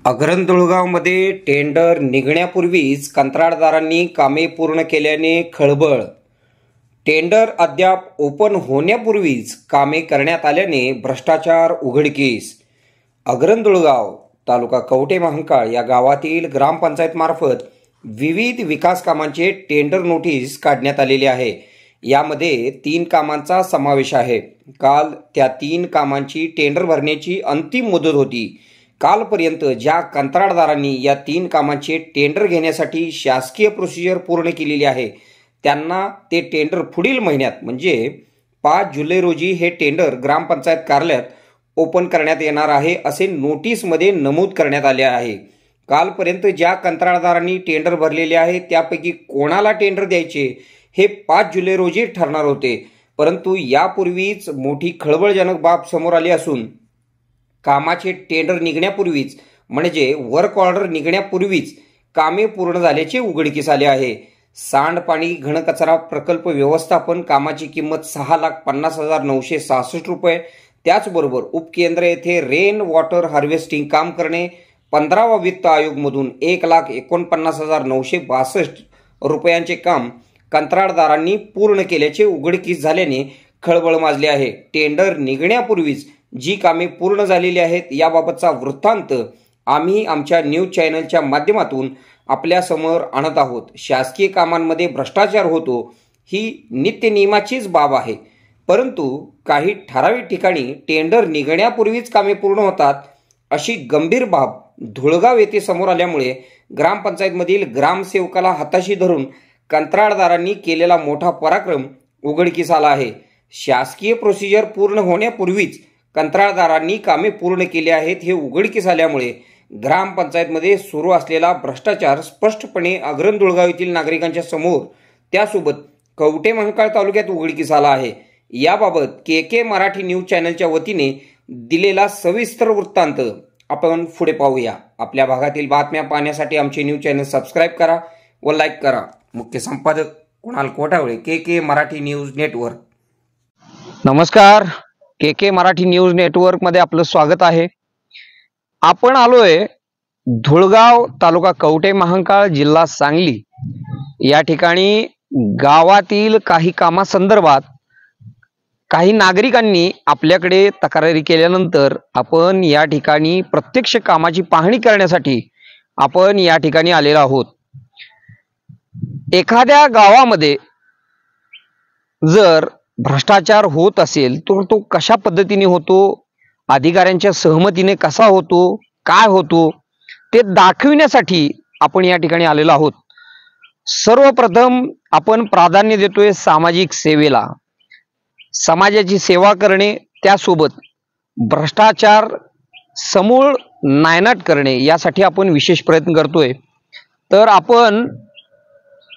अग्रंधुळगावमध्ये tender निघण्यापूर्वीच कंत्राटदारांनी कामे पूर्ण केल्याने खळबळ. टेंडर अद्याप ओपन होण्यापूर्वीच कामे करण्यात आल्याने भ्रष्टाचार उघडकीस. अग्रंधुळगाव तालुका कवठे महांकाळ या गावातील ग्रामपंचायतमार्फत विविध विकास कामांचे टेंडर नोटीस काढण्यात आलेली आहे. यामध्ये 3 कामांचा समावेश आहे. काल त्या 3 कामांची टेंडर भरण्याची अंतिम मुदत होती. कालपर्यंत ज्या कंत्राटदारांनी या 3 कामांचे टेंडर घेण्यासाठी शासकीय प्रोसिजर पूर्ण केलेली आहे त्यांना ते टेंडर पुढील महिन्यात म्हणजे 5 जुलै रोजी हे टेंडर ग्रामपंचायत कार्यालयात ओपन करण्यात येणार आहे असे नोटीसमध्ये नमूद करण्यात आले आहे. कालपर्यंत ज्या कंत्राटदारांनी टेंडर भरलेले आहे त्यापैकी कोणाला टेंडर द्यायचे हे 5 जुलै रोजी ठरणार होते. परंतु यापूर्वीच मोठी खळबळजनक बाब समोर आली असून कामाचे टेंडर निघण्यापूर्वीच म्हणजे वर्क ऑर्डर निघण्यापूर्वीच कामे पूर्ण झाल्याचे उघडकीस आले आहे. सांडपाणी घनकचरा प्रकल्प व्यवस्थापन कामाची किंमत 6,50,966 रुपये. त्याचबरोबर उपकेंद्र येथे रेन वॉटर हार्वेस्टिंग काम करणे 15वा वित्त आयोगमधून 1,49,962 रुपयांचे काम कंत्राटदारांनी पूर्ण केल्याचे उघडकीस झाल्याने खळबळ माजली आहे. टेंडर निघण्यापूर्वीच जी कामे पूर्ण झालेली आहेत याबाबतचा वृत्तांत आम्ही आमच्या न्यूज चॅनलच्या माध्यमातून आपल्यासमोर आणत आहोत. शासकीय कामांमध्ये भ्रष्टाचार होतो ही नित्यनियमाचीच बाब आहे. परंतु काही ठराविक ठिकाणी टेंडर निघण्यापूर्वीच कामे पूर्ण होतात अशी गंभीर बाब धुळगाव येथे समोर आल्यामुळे ग्रामपंचायतमधील ग्रामसेवकाला हाताशी धरून कंत्राटदारांनी केलेला मोठा पराक्रम उघडकीस आला आहे. शासकीय प्रोसिजर पूर्ण होण्यापूर्वीच कंत्राटदारांनी कामे पूर्ण केली आहेत हे उघडकीस आल्यामुळे ग्रामपंचायतमध्ये सुरू असलेला भ्रष्टाचार स्पष्टपणे अग्रंधुळगाव येथील नागरिकांच्या समोर त्यासोबत कवठे महांकाळ तालुक्यात उघडकीस आला आहे. याबाबत के मराठी न्यूज चॅनलच्या वतीने दिलेला सविस्तर वृत्तांत आपण पुढे पाहूया. आपल्या भागातील बातम्या पाहण्यासाठी आमचे न्यूज चॅनल सबस्क्राईब करा व लाईक करा. मुख्य संपादक कुणाल कोठावळे, के मराठी न्यूज नेटवर्क. नमस्कार, के मराठी न्यूज नेटवर्क मध्ये आपलं स्वागत आहे. आपण आलोय धुळगाव तालुका कवठे महांकाळ जिल्हा सांगली या ठिकाणी. गावातील काही कामासंदर्भात काही नागरिकांनी आपल्याकडे तक्रारी केल्यानंतर आपण या ठिकाणी प्रत्यक्ष कामाची पाहणी करण्यासाठी आपण या ठिकाणी आलेलो आहोत. एखाद्या गावामध्ये जर भ्रष्टाचार होत असेल तर तो कशा पद्धतीने होतो, अधिकाऱ्यांच्या सहमतीने कसा होतो, काय होतो ते दाखविण्यासाठी आपण या ठिकाणी आलेलो आहोत. सर्वप्रथम आपण प्राधान्य देतोय सामाजिक सेवेला. समाजाची सेवा करणे त्यासोबत भ्रष्टाचार समूळ नायनाट करणे यासाठी आपण विशेष प्रयत्न करतोय. तर आपण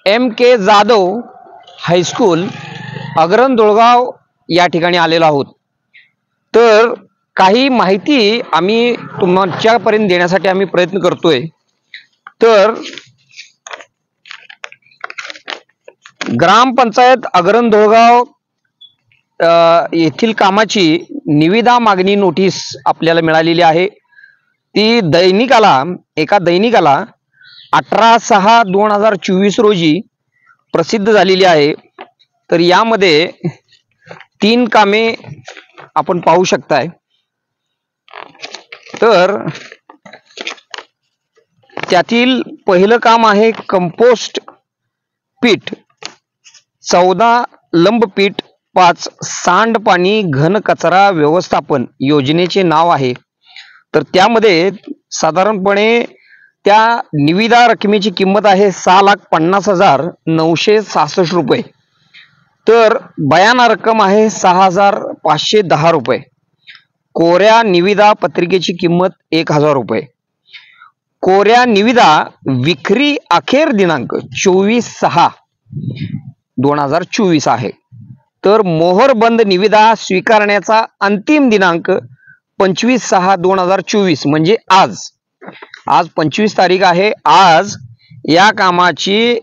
MK जाधव हायस्कूल अग्रंधुळगाव या ठिकाणी आलेलो आहोत. तर काही माहिती आम्ही तुमच्यापर्यंत देण्यासाठी आम्ही प्रयत्न करतोय. तर ग्रामपंचायत अग्रंधुळगाव येथील कामाची निविदा मागणी नोटीस आपल्याला मिळालेली आहे. ती एका दैनिकाला 18/6/2024 रोजी प्रसिद्ध झालेली आहे. तर यामध्ये 3 कामे आपण पाहू शकताय. तर त्यातील पहिलं काम आहे कंपोस्ट पीठ 14 लंब पीठ 5 सांडपाणी घनकचरा व्यवस्थापन योजनेचे नाव आहे. तर त्यामध्ये साधारणपणे त्या निविदा रकमेची किंमत आहे 6,50,966 रुपये. तर बयाना रक्कम आहे 6,510 रुपये. कोऱ्या निविदा पत्रिकेची किंमत 1,000 रुपये. कोऱ्या निविदा विक्री अखेर दिनांक 24/6/2024 आहे. तर मोहरबंद निविदा स्वीकारण्याचा अंतिम दिनांक 25/6/2024 म्हणजे आज 25 तारीख आहे. आज या कामाची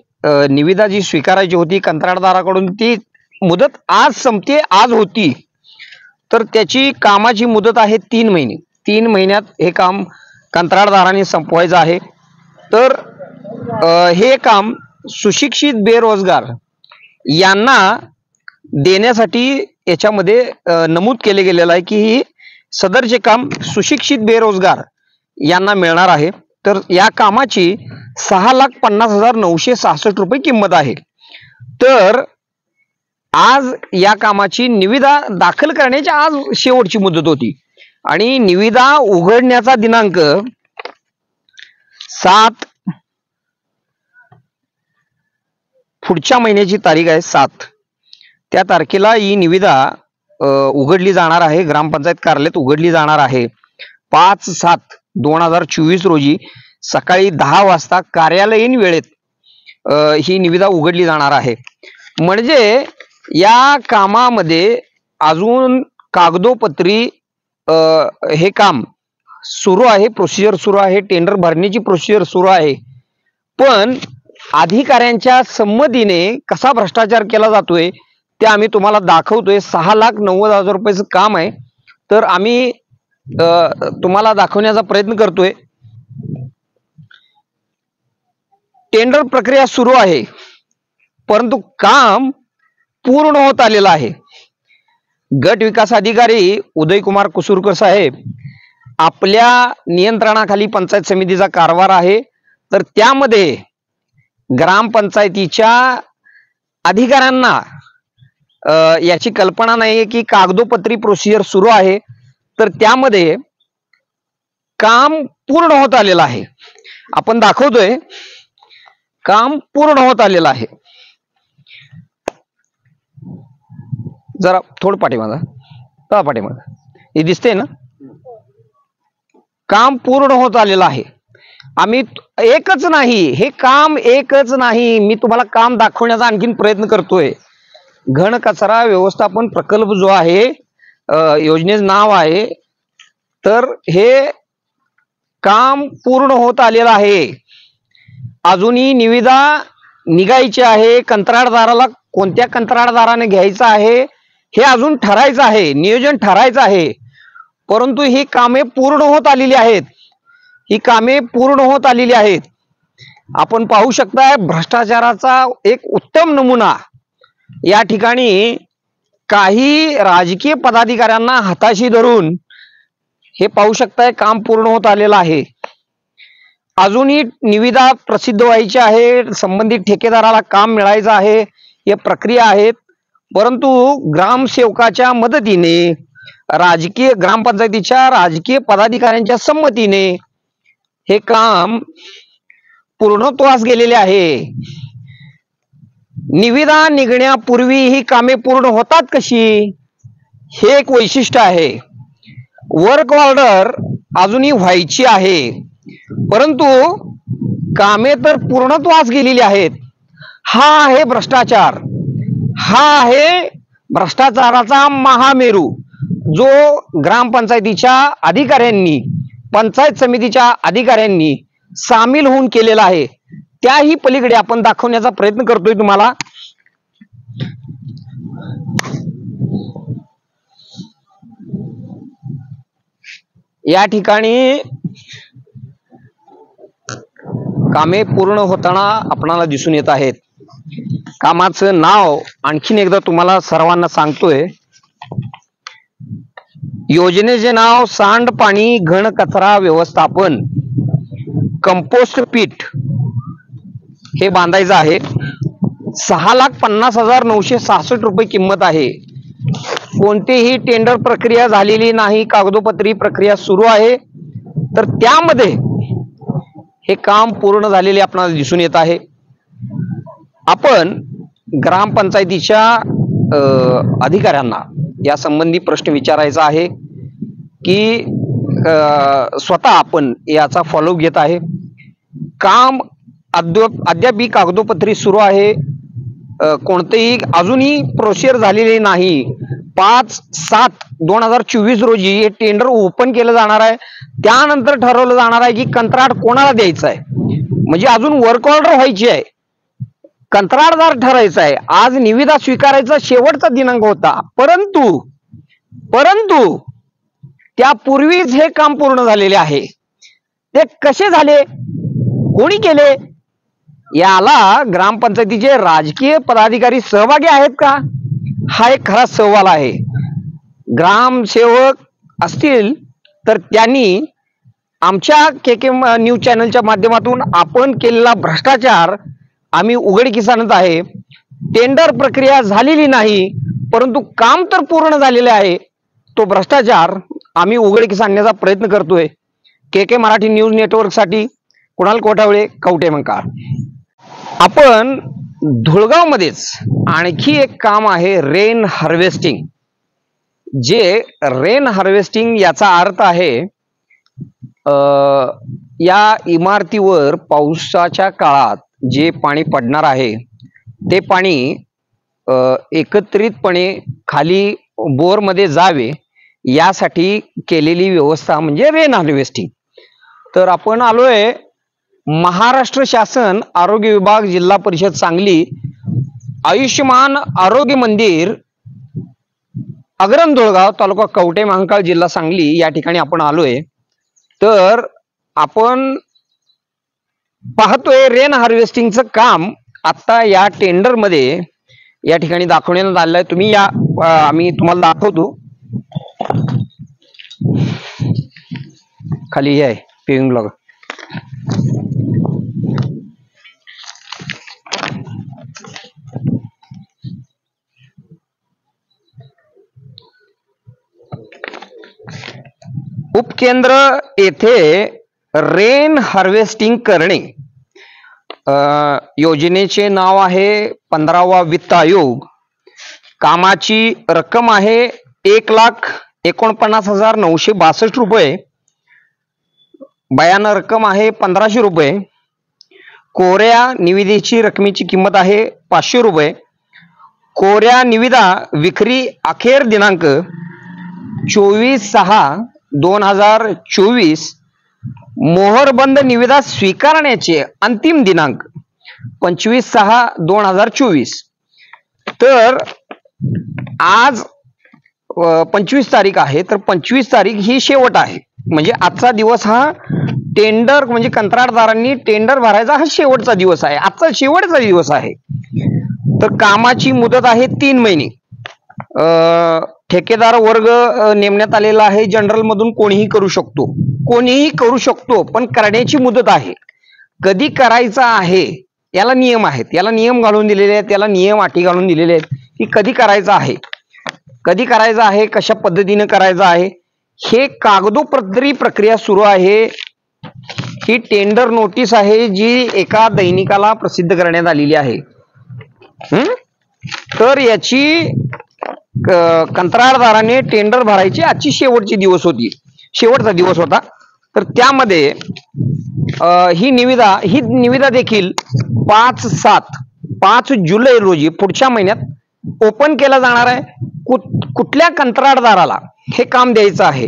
निविदा जी स्वीकारायची होती कंत्राटदाराकडून ती मुदत आज संपते, आज होती. तर त्याची कामाची मुदत आहे 3 महिने. 3 महिन्यात हे काम कंत्राटदारांनी संपवायचं आहे. तर हे काम सुशिक्षित बेरोजगार यांना देण्यासाठी याच्यामध्ये नमूद केले गेलेलं आहे की ही सदरचे काम सुशिक्षित बेरोजगार यांना मिळणार आहे. तर या कामाची 6,50,966 रुपये किंमत आहे. तर आज या कामाची निविदा दाखल करण्याची आज शेवटची मुदत होती आणि निविदा उघडण्याचा दिनांक 7 पुढच्या महिन्याची तारीख आहे 7 त्या तारखेला ही निविदा उघडली जाणार आहे. ग्रामपंचायत कार्यालयात उघडली जाणार आहे. 5/7/2024 रोजी सकाळी 10 वाजता कार्यालयीन वेळेत ही निविदा उघडली जाणार आहे. म्हणजे या कामामध्ये अजून कागदोपत्री हे काम सुरू आहे, प्रोसिजर सुरू आहे, टेंडर भरण्याची प्रोसिजर सुरू आहे. पण अधिकाऱ्यांच्या संमतीने कसा भ्रष्टाचार केला जातोय ते आम्ही तुम्हाला दाखवतोय. 6,90,000 रुपयाचं काम आहे. तर आम्ही तुम्हाला दाखवण्याचा प्रयत्न करतोय. टेंडर प्रक्रिया सुरू आहे, परंतु काम पूर्ण होत आलेलं आहे. गट विकास अधिकारी उदयकुमार कुसूरकर साहेब आपल्या नियंत्रणाखाली पंचायत समितीचा कारभार आहे. तर त्यामध्ये ग्रामपंचायतीच्या अधिकाऱ्यांना याची कल्पना नाही की कागदोपत्री प्रोसिजर सुरू आहे. तर त्यामध्ये काम पूर्ण होत आलेलं आहे. आपण दाखवतोय काम पूर्ण होत आलेलं आहे. जरा थोडं पाठीमागं हे दिसते ना. काम पूर्ण होत आलेलं आहे. आम्ही एकच नाही, हे काम एकच नाही, मी तुम्हाला काम दाखवण्याचा आणखीन प्रयत्न करतोय. घन कचरा व्यवस्थापन प्रकल्प जो आहे, योजनेचं नाव आहे, तर हे काम पूर्ण होत आलेलं आहे. अजूनही निविदा निघायची आहे. कंत्राटदाराला कोणत्या कंत्राटदाराने घ्यायचं आहे हे अजून ठरायचं आहे, नियोजन ठरायचं आहे. परंतु ही कामे पूर्ण होत आलेली आहेत. ही कामे पूर्ण होत आलेली आहेत. आपण पाहू शकताय भ्रष्टाचाराचा एक उत्तम नमुना या ठिकाणी काही राजकीय पदाधिकाऱ्यांना हाताशी धरून हे पाहू शकताय काम पूर्ण होत आलेलं आहे. अजूनही निविदा प्रसिद्ध व्हायची आहे, संबंधित ठेकेदाराला काम मिळायचं आहे, या प्रक्रिया आहेत. परंतु ग्रामसेवकाच्या मदतीने ग्रामपंचायतीच्या राजकीय पदाधिकाऱ्यांच्या संमतीने हे काम पूर्णत्वास गेलेले आहे. निविदा निघण्यापूर्वी ही कामे पूर्ण होतात कशी, हे एक वैशिष्ट्य आहे. वर्क ऑर्डर अजूनही व्हायची आहे, परंतु कामे तर पूर्णत्वास गेलेली आहेत. हा आहे भ्रष्टाचार. हा आहे भ्रष्टाचाराचा महामेरू जो ग्रामपंचायतीच्या अधिकाऱ्यांनी, पंचायत समितीच्या अधिकाऱ्यांनी सामील होऊन केलेला आहे. त्याही पलीकडे आपण दाखवण्याचा प्रयत्न करतोय तुम्हाला. या ठिकाणी कामे पूर्ण होताना आपणाला दिसून येत आहेत. कामाचं नाव आणखीन एकदा तुम्हाला सर्वांना सांगतोय. योजनेचे नाव सांडपाणी घन कचरा व्यवस्थापन कंपोस्ट पीठ हे बांधायचं आहे. 6,50,966 रुपये किंमत आहे. कोणतीही टेंडर प्रक्रिया झालेली नाही, कागदोपत्री प्रक्रिया सुरू आहे. तर त्यामध्ये हे काम पूर्ण झालेले आपल्याला दिसून येत आहे. आपण ग्रामपंचायतीच्या अधिकाऱ्यांना या संबंधी प्रश्न विचारायचा आहे की स्वतः आपण याचा फॉलोअप घेत आहे. काम अद्याप कागदोपत्री सुरू आहे. कोणतेही अजूनही प्रोसिजर झालेली नाही. 5/7/2024 रोजी हे टेंडर ओपन केलं जाणार आहे. त्यानंतर ठरवलं जाणार आहे की कंत्राट कोणाला द्यायचं आहे. म्हणजे अजून वर्क ऑर्डर व्हायची आहे, कंत्राटदार ठरायचा आहे. आज निविदा स्वीकारायचा शेवटचा दिनांक होता, परंतु त्यापूर्वीच हे काम पूर्ण झालेले आहे. ते कसे झाले, कोणी केले, याला ग्रामपंचायतीचे राजकीय पदाधिकारी सहभागी आहेत का, हा एक खरा सवाल आहे. ग्रामसेवक असतील तर त्यांनी आमच्या के न्यूज चॅनलच्या माध्यमातून आपण केलेला भ्रष्टाचार आम्ही उघडकीस आणत आहे. टेंडर प्रक्रिया झालेली नाही, परंतु काम तर पूर्ण झालेले आहे. तो भ्रष्टाचार आम्ही उघडकीस आणण्याचा प्रयत्न करतोय. के मराठी न्यूज नेटवर्क साठी कुणाल कोठावळे, कवठे मंकाळ. आपण धुळगाव मध्येच आणखी एक काम आहे रेन हार्वेस्टिंग. जे रेन हार्वेस्टिंग याचा अर्थ आहे या इमारतीवर पावसाच्या काळात जे पाणी पडणार आहे ते पाणी एकत्रितपणे खाली बोरमध्ये जावे यासाठी केलेली व्यवस्था म्हणजे रेन हार्वेस्टिंग. तर आपण आलोय महाराष्ट्र शासन आरोग्य विभाग जिल्हा परिषद सांगली आयुष्यमान आरोग्य मंदिर अग्रम धुळगाव तालुका कवठे महांकाळ जिल्हा सांगली या ठिकाणी आपण आलोय. तर आपण पाहतोय रेन हार्वेस्टिंगचं काम आता या टेंडर मध्ये या ठिकाणी दाखवण्यात आलेलं आहे. तुम्ही या आम्ही तुम्हाला दाखवतो. खाली हे आहे पेविंग ब्लॉक. उपकेंद्र येथे रेन हार्वेस्टिंग करणे योजनेचे नाव आहे 15वा वित्त आयोग. कामाची रक्कम आहे 1,49,962 रुपये. बयान रक्कम आहे 1500 रुपये. कोऱ्या निविदेची रकमेची किंमत आहे 500 रुपये. कोऱ्या निविदा विक्री अखेर दिनांक 24/6/2024. मोहरबंद निविदा स्वीकारण्याचे अंतिम दिनांक 25/6/2024. तर आज 25 तारीख आहे, तर 25 तारीख ही शेवट आहे. म्हणजे आजचा दिवस हा टेंडर म्हणजे कंत्राटदारांनी टेंडर भरायचा हा शेवटचा दिवस आहे. आजचा शेवटचा दिवस आहे. तर कामाची मुदत आहे 3 महिने. ठेकेदार वर्ग नेमण्यात आलेला आहे. जनरल मधून कोणीही करू शकतो, पण करण्याची मुदत आहे. कधी करायचा आहे याला नियम आहेत, याला नियम घालून दिलेले आहेत, याला नियम अटी घालून दिलेले आहेत की कधी करायचा आहे, कशा पद्धतीने करायचं आहे. हे कागदोपत्री प्रक्रिया सुरू आहे. ही टेंडर नोटीस आहे जी एका दैनिकाला प्रसिद्ध करण्यात आलेली आहे. तर याची कंत्राटदाराने टेंडर भरायची आजची शेवटचा दिवस होता. तर त्यामध्ये ही निविदा देखील 5 जुलै रोजी पुढच्या महिन्यात ओपन केला जाणार आहे. कुठल्या कंत्राटदाराला हे काम द्यायचं आहे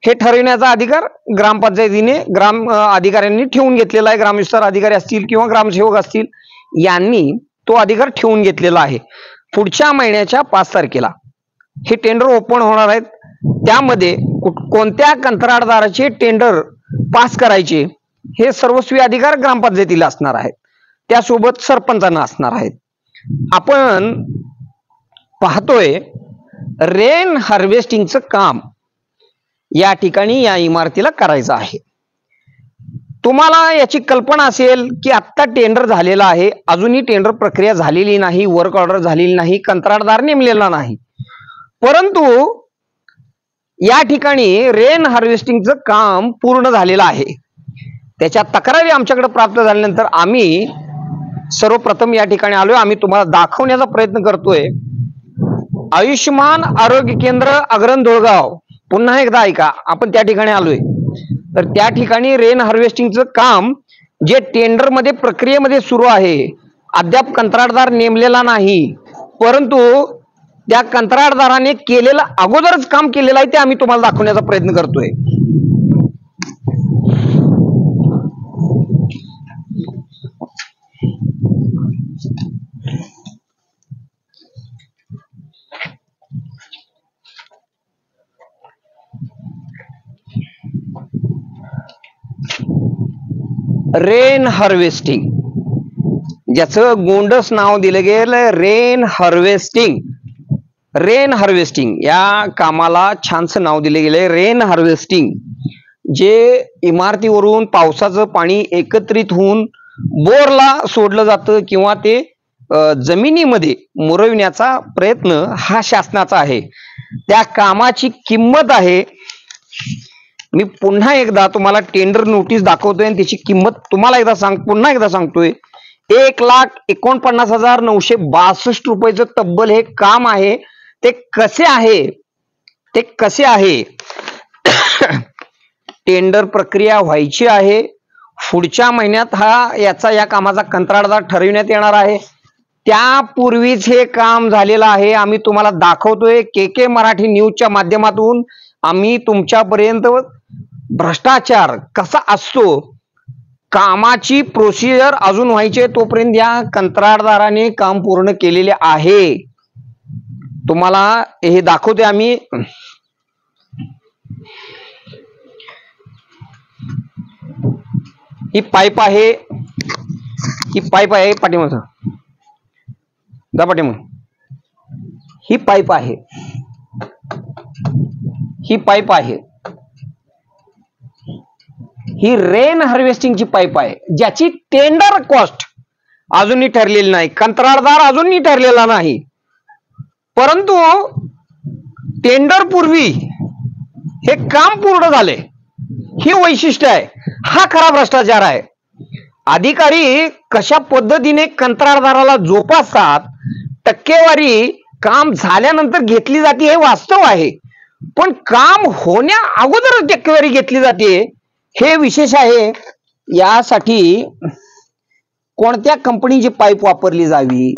हे ठरविण्याचा अधिकार ग्रामपंचायतीने अधिकाऱ्यांनी ठेवून घेतलेला आहे. ग्रामविस्तार अधिकारी असतील किंवा ग्रामसेवक असतील यांनी तो अधिकार ठेवून घेतलेला आहे. पुढच्या महिन्याच्या 5 तारखेला हे टेंडर ओपन होणार आहेत. त्यामध्ये कोणत्या कंत्राटदाराचे टेंडर पास करायचे हे सर्वस्वी अधिकार ग्रामपंचायतीला असणार आहेत. त्यासोबत सरपंचांना असणार आहेत. आपण पाहतोय रेन हार्वेस्टिंगचं काम या ठिकाणी या इमारतीला करायचं आहे. तुम्हाला याची कल्पना असेल की आत्ता टेंडर झालेला आहे, अजूनही टेंडर प्रक्रिया झालेली नाही, वर्क ऑर्डर झालेली नाही, कंत्राटदार नेमलेला नाही. परंतु या ठिकाणी रेन हार्वेस्टिंगचं काम पूर्ण झालेलं आहे. त्याच्या तक्रारी आमच्याकडे प्राप्त झाल्यानंतर आम्ही सर्वप्रथम या ठिकाणी आलोय. आम्ही तुम्हाला दाखवण्याचा प्रयत्न करतोय. आयुष्यमान आरोग्य केंद्र अग्रम धुळगाव. पुन्हा एकदा ऐका, आपण त्या ठिकाणी आलोय. तर त्या ठिकाणी रेन हार्वेस्टिंगचं काम जे टेंडर मध्ये प्रक्रियेमध्ये सुरू आहे. अद्याप कंत्राटदार नेमलेला नाही, परंतु त्या कंत्राटदाराने केलेलं अगोदरच काम केलेलं आहे ते आम्ही तुम्हाला दाखवण्याचा प्रयत्न करतोय. रेन हार्वेस्टिंग, ज्याचं गोंडस नाव दिलं गेलं रेन हार्वेस्टिंग. रेन हार्वेस्टिंग या कामाला छानसं नाव दिले गेले रेन हार्वेस्टिंग. जे इमारतीवरून पावसाचं पाणी एकत्रित होऊन बोरला सोडलं जातं किंवा ते जमिनीमध्ये मुरविण्याचा प्रयत्न हा शासनाचा आहे. त्या कामाची किंमत आहे, मी पुन्हा एकदा तुम्हाला टेंडर नोटीस दाखवतोय आणि त्याची किंमत तुम्हाला पुन्हा एकदा सांगतोय, 1,49,962 रुपयाचं तब्बल हे काम आहे. ते कसे आहे टेंडर प्रक्रिया व्हायची आहे. पुढच्या महिन्यात या कामाचा कंत्राटदार ठरविण्यात येणार आहे. त्यापूर्वीच हे काम झालेलं आहे. आम्ही तुम्हाला दाखवतोय के मराठी न्यूजच्या माध्यमातून. आम्ही तुमच्यापर्यंत भ्रष्टाचार कसा असतो, कामाची प्रोसिजर अजून व्हायचे तोपर्यंत या कंत्राटदाराने काम पूर्ण केलेले आहे. तुम्हाला हे दाखवतोय आम्ही. ही पाईप आहे, पाठीमागं जा, पाठीमागं ही पाईप आहे, ही रेन हार्वेस्टिंगची पाईप आहे, ज्याची टेंडर कॉस्ट अजूनही ठरलेली नाही, कंत्राटदार अजूनही ठरलेला नाही. परंतु टेंडर पूर्वी हे काम पूर्ण झाले, ही वैशिष्ट्य आहे. हा खरा भ्रष्टाचार आहे. अधिकारी कशा पद्धतीने कंत्राटदाराला जोपासतात, टक्केवारी काम झाल्यानंतर घेतली जाते हे वास्तव आहे, पण काम होण्या अगोदर टक्केवारी घेतली जाते हे विशेष आहे. यासाठी कोणत्या कंपनीची पाईप वापरली जावी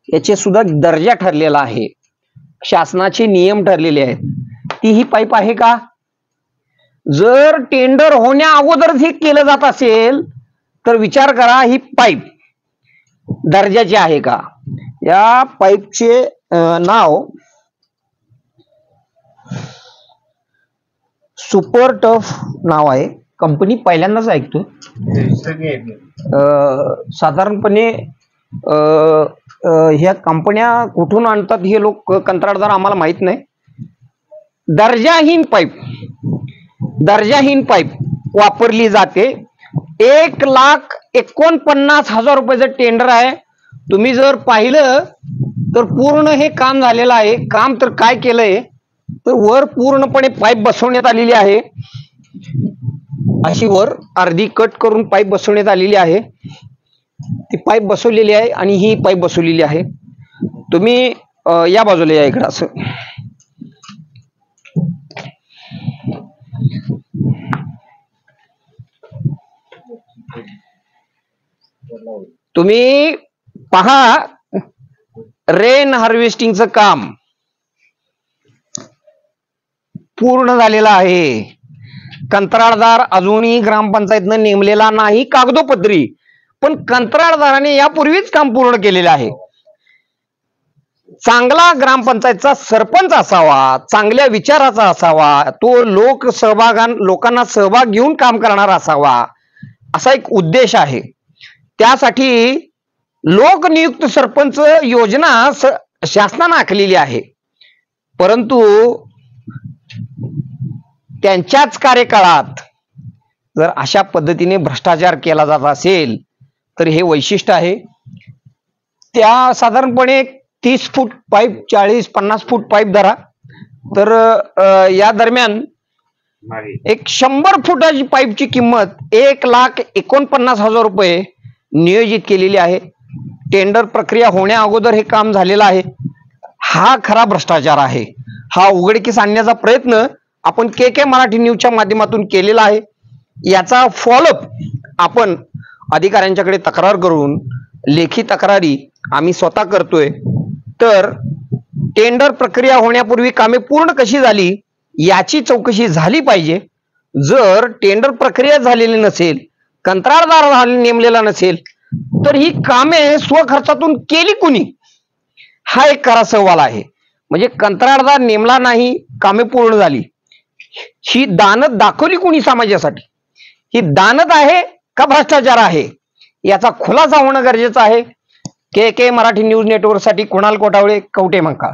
याचे सुद्धा दर्जा ठरलेला आहे, शासनाचे नियम ठरलेले आहेत. ती ही पाईप आहे का? जर टेंडर होण्या अगोदर हे केलं जात असेल तर विचार करा, ही पाईप दर्जाची आहे का? या पाईपचे नाव सुपर टफ नाव आहे. कंपनी पहिल्यांदाच ऐकतो. साधारणपणे ह्या कंपन्या कुठून आणतात हे लोक कंत्राटदार आम्हाला माहित नाही. दर्जाहीन पाईप वापरली जाते. 1,49,000 रुपयाचं टेंडर आहे. तुम्ही जर पाहिलं तर पूर्ण हे काम झालेलं आहे. काम तर काय केलंय तर वर पूर्णपणे पाईप बसवण्यात आलेली आहे. अशी वर अर्धी कट करून पाईप बसवण्यात आलेली आहे. ती पाईप बसवलेली आहे आणि ही पाईप बसवलेली आहे. तुम्ही या बाजूला या इकडं असं. तुम्ही पहा, रेन हार्वेस्टिंगचं काम पूर्ण झालेलं आहे. कंत्राटदार अजूनही ग्रामपंचायतनं नेमलेला नाही कागदोपत्री, पण कंत्राटदाराने यापूर्वीच काम पूर्ण केलेलं आहे. चांगला ग्रामपंचायतचा सरपंच असावा, चांगल्या विचाराचा असावा, तो लोकांना सहभाग घेऊन काम करणारा असावा, असा एक उद्देश आहे. त्यासाठी लोकनियुक्त सरपंच योजना शासनाने आखलेली आहे. परंतु त्यांच्याच कार्यकाळात जर अशा पद्धतीने भ्रष्टाचार केला जात असेल तर हे वैशिष्ट्य आहे. त्या साधारणपणे 30 फूट पाईप, 40-50 फूट पाईप धरा, तर या दरम्यान एक 100 फुटाची पाईपची किंमत 1,49,000 रुपये नियोजित केलेली आहे. टेंडर प्रक्रिया होण्या अगोदर हे काम झालेलं आहे. हा खरा भ्रष्टाचार आहे. हा उघडकीस आणण्याचा प्रयत्न आपण के मराठी न्यूजच्या माध्यमातून केलेला आहे. याचा फॉलोअप आपण अधिकाऱ्यांच्याकडे तक्रार करून, लेखी तक्रारी आम्ही स्वतः करतोय. तर टेंडर प्रक्रिया होण्यापूर्वी कामे पूर्ण कशी झाली याची चौकशी झाली पाहिजे. जर टेंडर प्रक्रिया झालेली नसेल, कंत्राटदार नेमलेला नसेल, तर ही कामे स्वखर्चातून केली कुणी, हा एक खरा सवाल आहे. म्हणजे कंत्राटदार नेमला नाही, कामे पूर्ण झाली, ही दानत दाखवली कुणी समाजासाठी? ही दानत आहे का भ्रष्टाचार आहे याचा खुलासा होणं गरजेचं आहे. के मराठी न्यूज नेटवर्क साठी कुणाल कोटावळे, कवठे महांकाळ.